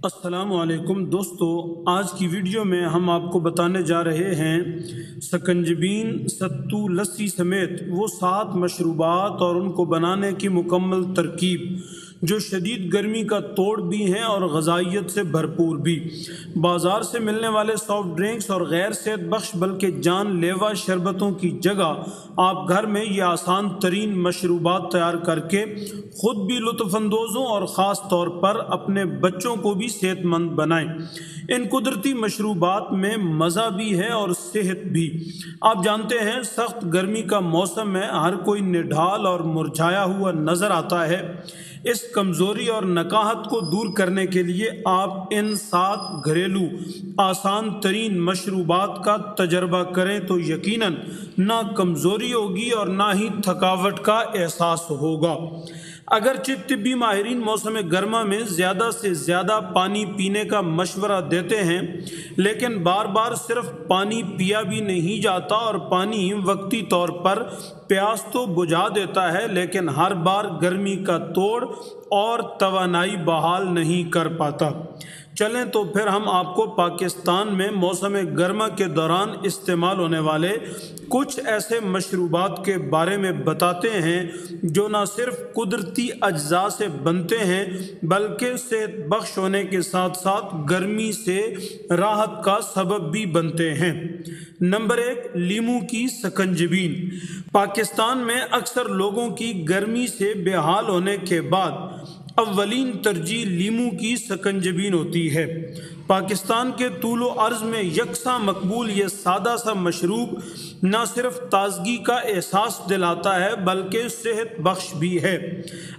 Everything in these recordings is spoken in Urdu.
السلام علیکم دوستو، آج کی ویڈیو میں ہم آپ کو بتانے جا رہے ہیں سکنجبین، ستو، لسی سمیت وہ 7 مشروبات اور ان کو بنانے کی مکمل ترکیب جو شدید گرمی کا توڑ بھی ہیں اور غذائیت سے بھرپور بھی۔ بازار سے ملنے والے سافٹ ڈرنکس اور غیر صحت بخش بلکہ جان لیوا شربتوں کی جگہ آپ گھر میں یہ آسان ترین مشروبات تیار کر کے خود بھی لطف اندوز ہوں اور خاص طور پر اپنے بچوں کو بھی صحت مند بنائیں۔ ان قدرتی مشروبات میں مزہ بھی ہے اور صحت بھی۔ آپ جانتے ہیں سخت گرمی کا موسم ہے، ہر کوئی نڈھال اور مرجھایا ہوا نظر آتا ہے۔ اس کمزوری اور نکاہت کو دور کرنے کے لیے آپ ان 7 گھریلو آسان ترین مشروبات کا تجربہ کریں تو یقیناً نہ کمزوری ہوگی اور نہ ہی تھکاوٹ کا احساس ہوگا۔ اگرچہ طبی ماہرین موسم گرما میں زیادہ سے زیادہ پانی پینے کا مشورہ دیتے ہیں، لیکن بار بار صرف پانی پیا بھی نہیں جاتا، اور پانی وقتی طور پر پیاس تو بجھا دیتا ہے لیکن ہر بار گرمی کا توڑ اور توانائی بحال نہیں کر پاتا۔ چلیں تو پھر ہم آپ کو پاکستان میں موسم گرما کے دوران استعمال ہونے والے کچھ ایسے مشروبات کے بارے میں بتاتے ہیں جو نہ صرف قدرتی اجزاء سے بنتے ہیں بلکہ صحت بخش ہونے کے ساتھ ساتھ گرمی سے راحت کا سبب بھی بنتے ہیں۔ نمبر 1، لیموں کی سکنجبین۔ پاکستان میں اکثر لوگوں کی گرمی سے بے حال ہونے کے بعد اولین ترجیح لیموں کی سکنجبین ہوتی ہے۔ پاکستان کے طول و عرض میں یکساں مقبول یہ سادہ سا مشروب نہ صرف تازگی کا احساس دلاتا ہے بلکہ صحت بخش بھی ہے۔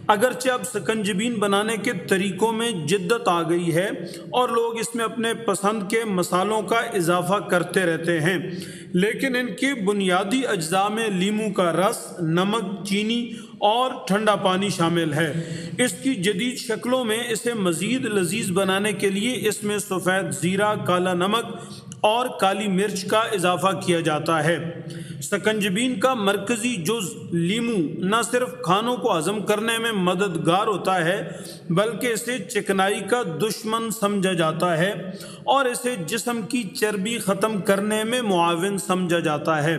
اگرچہ اب سکنجبین بنانے کے طریقوں میں جدت آ گئی ہے اور لوگ اس میں اپنے پسند کے مصالحوں کا اضافہ کرتے رہتے ہیں، لیکن ان کے بنیادی اجزاء میں لیموں کا رس، نمک، چینی اور ٹھنڈا پانی شامل ہے۔ اس کی جدید شکلوں میں اسے مزید لذیذ بنانے کے لیے اس میں سفید زیرہ، کالا نمک اور کالی مرچ کا اضافہ کیا جاتا ہے۔ سکنجبین کا مرکزی جز لیموں نہ صرف کھانوں کو ہضم کرنے میں مددگار ہوتا ہے بلکہ اسے چکنائی کا دشمن سمجھا جاتا ہے اور اسے جسم کی چربی ختم کرنے میں معاون سمجھا جاتا ہے،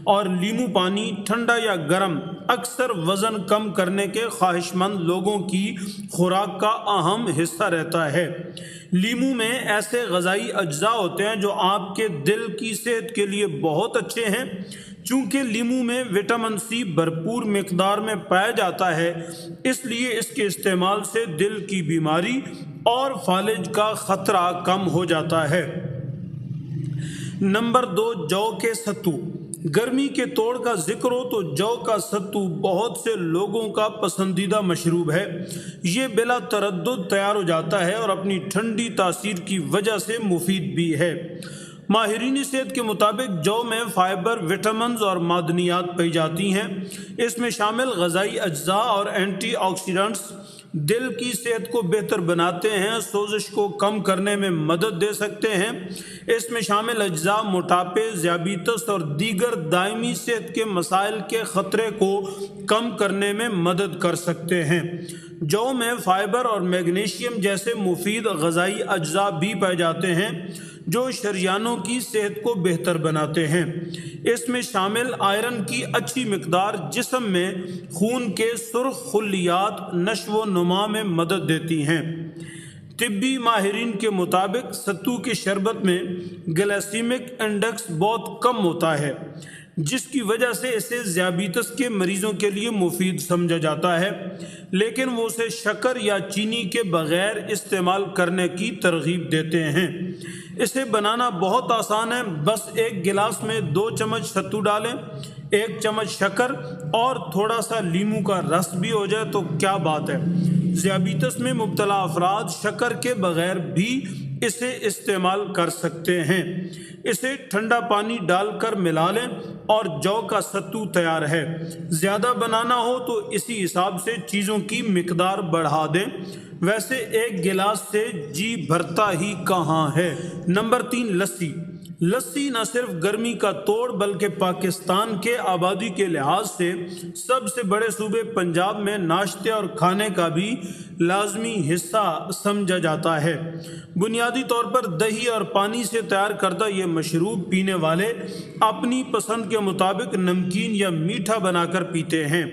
اور لیموں پانی ٹھنڈا یا گرم اکثر وزن کم کرنے کے خواہش مند لوگوں کی خوراک کا اہم حصہ رہتا ہے۔ لیموں میں ایسے غذائی اجزاء ہوتے ہیں جو آپ کے دل کی صحت کے لیے بہت اچھے ہیں۔ چونکہ لیموں میں وٹامن سی بھرپور مقدار میں پایا جاتا ہے، اس لیے اس کے استعمال سے دل کی بیماری اور فالج کا خطرہ کم ہو جاتا ہے۔ نمبر 2، جو کے ستو۔ گرمی کے توڑ کا ذکر ہو تو جو کا ستو بہت سے لوگوں کا پسندیدہ مشروب ہے۔ یہ بلا تردد تیار ہو جاتا ہے اور اپنی ٹھنڈی تاثیر کی وجہ سے مفید بھی ہے۔ ماہرین صحت کے مطابق جو میں فائبر، وٹامنز اور معدنیات پائی جاتی ہیں۔ اس میں شامل غذائی اجزاء اور اینٹی آکسیڈنٹس دل کی صحت کو بہتر بناتے ہیں، سوزش کو کم کرنے میں مدد دے سکتے ہیں۔ اس میں شامل اجزاء موٹاپے، ذیابیطس اور دیگر دائمی صحت کے مسائل کے خطرے کو کم کرنے میں مدد کر سکتے ہیں۔ جو میں فائبر اور میگنیشیم جیسے مفید غذائی اجزاء بھی پائے جاتے ہیں جو شریانوں کی صحت کو بہتر بناتے ہیں۔ اس میں شامل آئرن کی اچھی مقدار جسم میں خون کے سرخ خلیات نشو و نما میں مدد دیتی ہیں۔ طبی ماہرین کے مطابق ستو کے شربت میں گلائسیمک انڈیکس بہت کم ہوتا ہے، جس کی وجہ سے اسے ذیابیطس کے مریضوں کے لیے مفید سمجھا جاتا ہے، لیکن وہ اسے شکر یا چینی کے بغیر استعمال کرنے کی ترغیب دیتے ہیں۔ اسے بنانا بہت آسان ہے، بس 1 گلاس میں 2 چمچ ستو ڈالیں، 1 چمچ شکر اور تھوڑا سا لیموں کا رس بھی ہو جائے تو کیا بات ہے۔ ذیابیطس میں مبتلا افراد شکر کے بغیر بھی اسے استعمال کر سکتے ہیں۔ اسے ٹھنڈا پانی ڈال کر ملا لیں اور جو کا ستو تیار ہے۔ زیادہ بنانا ہو تو اسی حساب سے چیزوں کی مقدار بڑھا دیں، ویسے 1 گلاس سے جی بھرتا ہی کہاں ہے۔ نمبر 3، لسی۔ لسی نہ صرف گرمی کا توڑ بلکہ پاکستان کے آبادی کے لحاظ سے سب سے بڑے صوبے پنجاب میں ناشتے اور کھانے کا بھی لازمی حصہ سمجھا جاتا ہے۔ بنیادی طور پر دہی اور پانی سے تیار کردہ یہ مشروب پینے والے اپنی پسند کے مطابق نمکین یا میٹھا بنا کر پیتے ہیں۔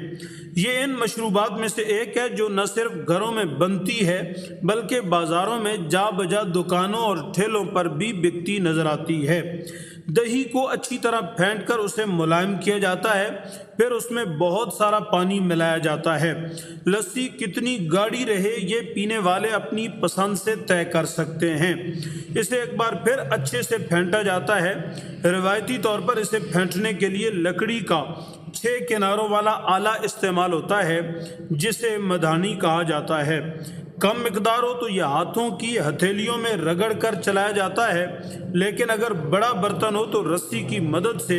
یہ ان مشروبات میں سے ایک ہے جو نہ صرف گھروں میں بنتی ہے بلکہ بازاروں میں جا بجا دکانوں اور ٹھیلوں پر بھی بکتی نظر آتی ہے۔ دہی کو اچھی طرح پھینٹ کر اسے ملائم کیا جاتا ہے، پھر اس میں بہت سارا پانی ملایا جاتا ہے۔ لسی کتنی گاڑھی رہے یہ پینے والے اپنی پسند سے طے کر سکتے ہیں۔ اسے ایک بار پھر اچھے سے پھینٹا جاتا ہے۔ روایتی طور پر اسے پھینٹنے کے لیے لکڑی کا 6 کناروں والا آلہ استعمال ہوتا ہے جسے مدھانی کہا جاتا ہے۔ کم مقدار ہو تو یہ ہاتھوں کی ہتھیلیوں میں رگڑ کر چلایا جاتا ہے، لیکن اگر بڑا برتن ہو تو رسی کی مدد سے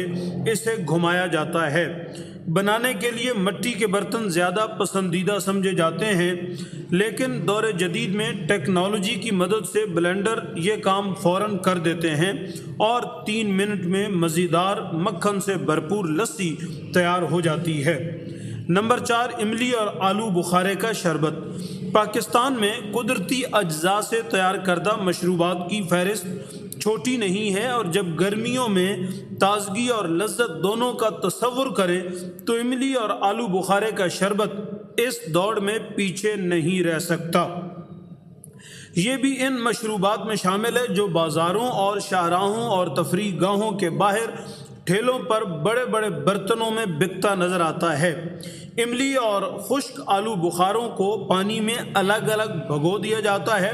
اسے گھمایا جاتا ہے۔ بنانے کے لیے مٹی کے برتن زیادہ پسندیدہ سمجھے جاتے ہیں، لیکن دور جدید میں ٹیکنالوجی کی مدد سے بلینڈر یہ کام فوراً کر دیتے ہیں اور 3 منٹ میں مزیدار مکھن سے بھرپور لسی تیار ہو جاتی ہے۔ نمبر 4، املی اور آلو بخارے کا شربت۔ پاکستان میں قدرتی اجزاء سے تیار کردہ مشروبات کی فہرست چھوٹی نہیں ہے، اور جب گرمیوں میں تازگی اور لذت دونوں کا تصور کریں تو املی اور آلو بخارے کا شربت اس دوڑ میں پیچھے نہیں رہ سکتا۔ یہ بھی ان مشروبات میں شامل ہے جو بازاروں اور شاہراہوں اور تفریح گاہوں کے باہر ٹھیلوں پر بڑے بڑے برتنوں میں بکتا نظر آتا ہے۔ املی اور خشک آلو بخاروں کو پانی میں الگ الگ بھگو دیا جاتا ہے۔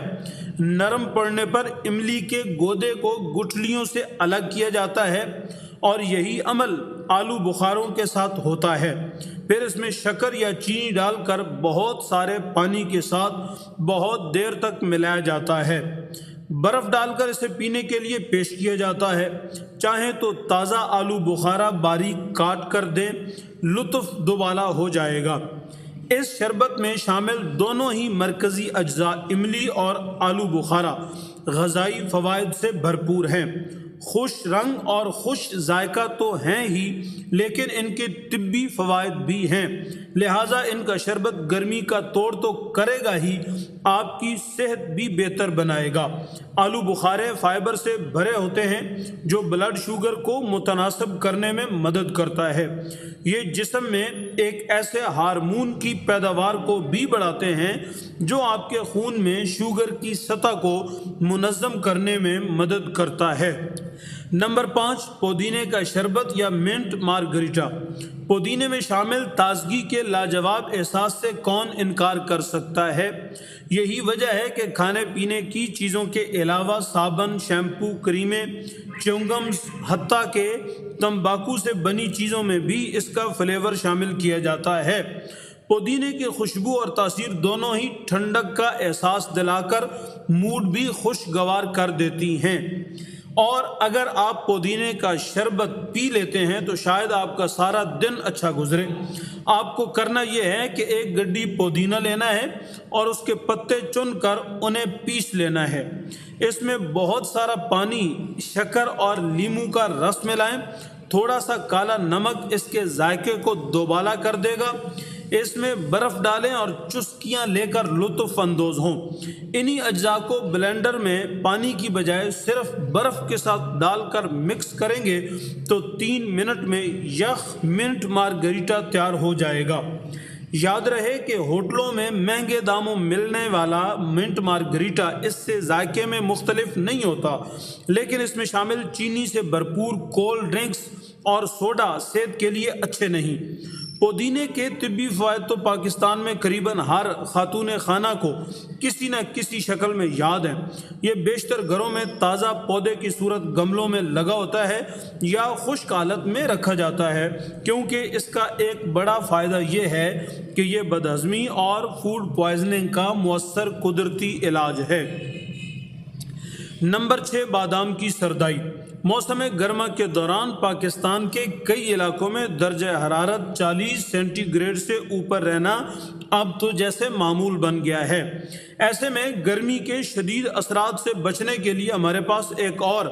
نرم پڑنے پر املی کے گودے کو گٹھلیوں سے الگ کیا جاتا ہے، اور یہی عمل آلو بخاروں کے ساتھ ہوتا ہے۔ پھر اس میں شکر یا چینی ڈال کر بہت سارے پانی کے ساتھ بہت دیر تک ملایا جاتا ہے۔ برف ڈال کر اسے پینے کے لیے پیش کیا جاتا ہے۔ چاہیں تو تازہ آلو بخارا باریک کاٹ کر دیں، لطف دوبالا ہو جائے گا۔ اس شربت میں شامل دونوں ہی مرکزی اجزاء املی اور آلو بخارا غذائی فوائد سے بھرپور ہیں۔ خوش رنگ اور خوش ذائقہ تو ہیں ہی، لیکن ان کے طبی فوائد بھی ہیں، لہٰذا ان کا شربت گرمی کا توڑ تو کرے گا ہی، آپ کی صحت بھی بہتر بنائے گا۔ آلو بخارے فائبر سے بھرے ہوتے ہیں جو بلڈ شوگر کو متناسب کرنے میں مدد کرتا ہے۔ یہ جسم میں ایک ایسے ہارمون کی پیداوار کو بھی بڑھاتے ہیں جو آپ کے خون میں شوگر کی سطح کو منظم کرنے میں مدد کرتا ہے۔ نمبر 5، پودینے کا شربت یا منٹ مارگریٹا۔ پودینے میں شامل تازگی کے لاجواب احساس سے کون انکار کر سکتا ہے؟ یہی وجہ ہے کہ کھانے پینے کی چیزوں کے علاوہ صابن، شیمپو، کریمیں، چیونگمز، حتیٰ کہ تمباکو سے بنی چیزوں میں بھی اس کا فلیور شامل کیا جاتا ہے۔ پودینے کی خوشبو اور تاثیر دونوں ہی ٹھنڈک کا احساس دلا کر موڈ بھی خوشگوار کر دیتی ہیں، اور اگر آپ پودینے کا شربت پی لیتے ہیں تو شاید آپ کا سارا دن اچھا گزرے۔ آپ کو کرنا یہ ہے کہ ایک گڈی پودینہ لینا ہے اور اس کے پتے چن کر انہیں پیس لینا ہے۔ اس میں بہت سارا پانی، شکر اور لیموں کا رس ملائیں۔ تھوڑا سا کالا نمک اس کے ذائقے کو دوبالا کر دے گا۔ اس میں برف ڈالیں اور چسکیاں لے کر لطف اندوز ہوں۔ انہی اجزاء کو بلینڈر میں پانی کی بجائے صرف برف کے ساتھ ڈال کر مکس کریں گے تو 3 منٹ میں یخ منٹ مارگریٹا تیار ہو جائے گا۔ یاد رہے کہ ہوٹلوں میں مہنگے داموں ملنے والا منٹ مارگریٹا اس سے ذائقے میں مختلف نہیں ہوتا، لیکن اس میں شامل چینی سے بھرپور کولڈ ڈرنکس اور سوڈا صحت کے لیے اچھے نہیں۔ پودینے کے طبی فوائد تو پاکستان میں قریباً ہر خاتون خانہ کو کسی نہ کسی شکل میں یاد ہیں۔ یہ بیشتر گھروں میں تازہ پودے کی صورت گملوں میں لگا ہوتا ہے یا خشک حالت میں رکھا جاتا ہے، کیونکہ اس کا ایک بڑا فائدہ یہ ہے کہ یہ بدہضمی اور فوڈ پوائزننگ کا مؤثر قدرتی علاج ہے۔ نمبر 6، بادام کی سردائی۔ موسم گرما کے دوران پاکستان کے کئی علاقوں میں درجہ حرارت 40 سینٹی گریڈ سے اوپر رہنا اب تو جیسے معمول بن گیا ہے۔ ایسے میں گرمی کے شدید اثرات سے بچنے کے لیے ہمارے پاس ایک اور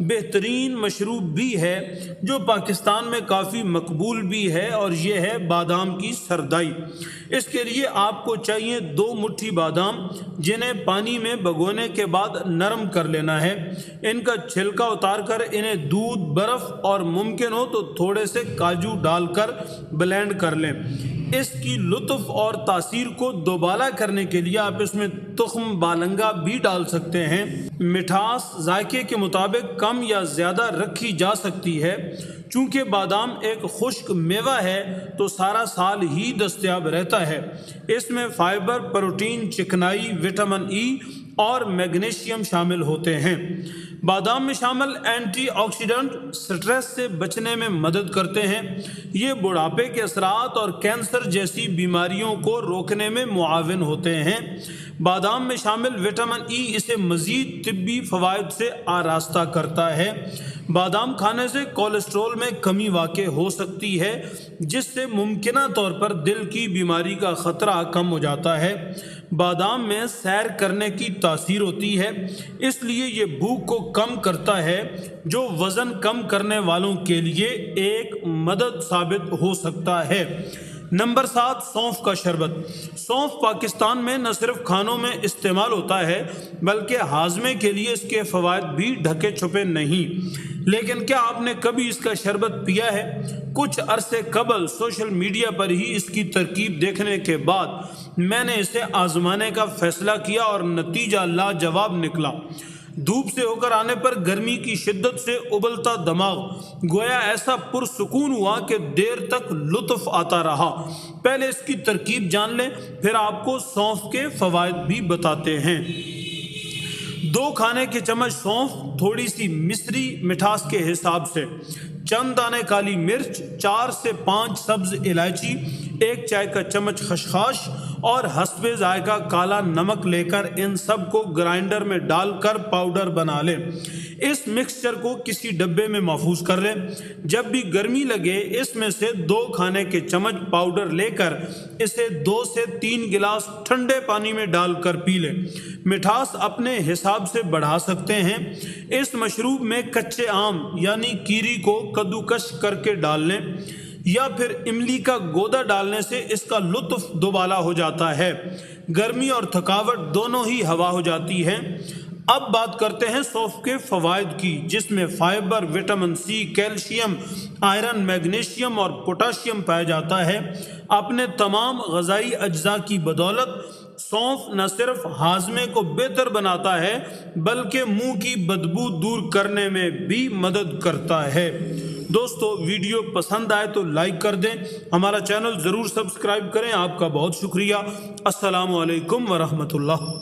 بہترین مشروب بھی ہے جو پاکستان میں کافی مقبول بھی ہے، اور یہ ہے بادام کی سردائی۔ اس کے لیے آپ کو چاہیے 2 مٹھی بادام، جنہیں پانی میں بھگونے کے بعد نرم کر لینا ہے۔ ان کا چھلکا اتار کر انہیں دودھ، برف اور ممکن ہو تو تھوڑے سے کاجو ڈال کر بلینڈ کر لیں۔ اس کی لطف اور تاثیر کو دوبالا کرنے کے لیے آپ اس میں تخم بالنگا بھی ڈال سکتے ہیں۔ مٹھاس ذائقے کے مطابق کم یا زیادہ رکھی جا سکتی ہے۔ چونکہ بادام ایک خشک میوہ ہے تو سارا سال ہی دستیاب رہتا ہے۔ اس میں فائبر، پروٹین، چکنائی، وٹامن ای اور میگنیشیم شامل ہوتے ہیں۔ بادام میں شامل اینٹی آکسیڈنٹ سٹریس سے بچنے میں مدد کرتے ہیں۔ یہ بڑھاپے کے اثرات اور کینسر جیسی بیماریوں کو روکنے میں معاون ہوتے ہیں۔ بادام میں شامل وٹامن ای اسے مزید طبی فوائد سے آراستہ کرتا ہے۔ بادام کھانے سے کولیسٹرول میں کمی واقع ہو سکتی ہے، جس سے ممکنہ طور پر دل کی بیماری کا خطرہ کم ہو جاتا ہے۔ بادام میں سیر کرنے کی تاثیر ہوتی ہے، اس لیے یہ بھوک کو کم کرتا ہے، جو وزن کم کرنے والوں کے لیے ایک مدد ثابت ہو سکتا ہے۔ نمبر 7، سونف کا شربت۔ سونف پاکستان میں نہ صرف کھانوں میں استعمال ہوتا ہے بلکہ ہاضمے کے لیے اس کے فوائد بھی ڈھکے چھپے نہیں۔ لیکن کیا آپ نے کبھی اس کا شربت پیا ہے؟ کچھ عرصے قبل سوشل میڈیا پر ہی اس کی ترکیب دیکھنے کے بعد میں نے اسے آزمانے کا فیصلہ کیا اور نتیجہ لاجواب نکلا۔ دھوپ سے ہو کر آنے پر گرمی کی شدت سے ابلتا دماغ گویا ایسا پرسکون ہوا کہ دیر تک لطف آتا رہا۔ پہلے اس کی ترکیب جان لیں، پھر آپ کو سونف کے فوائد بھی بتاتے ہیں۔ 2 کھانے کے چمچ سونف، تھوڑی سی مصری مٹھاس کے حساب سے، چند دانے کالی مرچ، 4 سے 5 سبز الائچی، 1 چائے کا چمچ خشخاش اور حسب ذائقہ کالا نمک لے کر ان سب کو گرائنڈر میں ڈال کر پاؤڈر بنا لیں۔ اس مکسچر کو کسی ڈبے میں محفوظ کر لیں۔ جب بھی گرمی لگے اس میں سے 2 کھانے کے چمچ پاؤڈر لے کر اسے 2 سے 3 گلاس ٹھنڈے پانی میں ڈال کر پی لیں۔ مٹھاس اپنے حساب سے بڑھا سکتے ہیں۔ اس مشروب میں کچے آم یعنی کیری کو کدوکش کر کے ڈال لیں، یا پھر املی کا گودا ڈالنے سے اس کا لطف دوبالا ہو جاتا ہے۔ گرمی اور تھکاوٹ دونوں ہی ہوا ہو جاتی ہے۔ اب بات کرتے ہیں سونف کے فوائد کی، جس میں fibre, vitamin C, calcium, iron, magnesium اور پوٹاشیم پایا جاتا ہے۔ اپنے تمام غذائی اجزاء کی بدولت سونف نہ صرف ہاضمے کو بہتر بناتا ہے بلکہ منہ کی بدبو دور کرنے میں بھی مدد کرتا ہے۔ دوستو، ویڈیو پسند آئے تو لائک کر دیں، ہمارا چینل ضرور سبسکرائب کریں۔ آپ کا بہت شکریہ۔ السلام علیکم ورحمۃ اللہ۔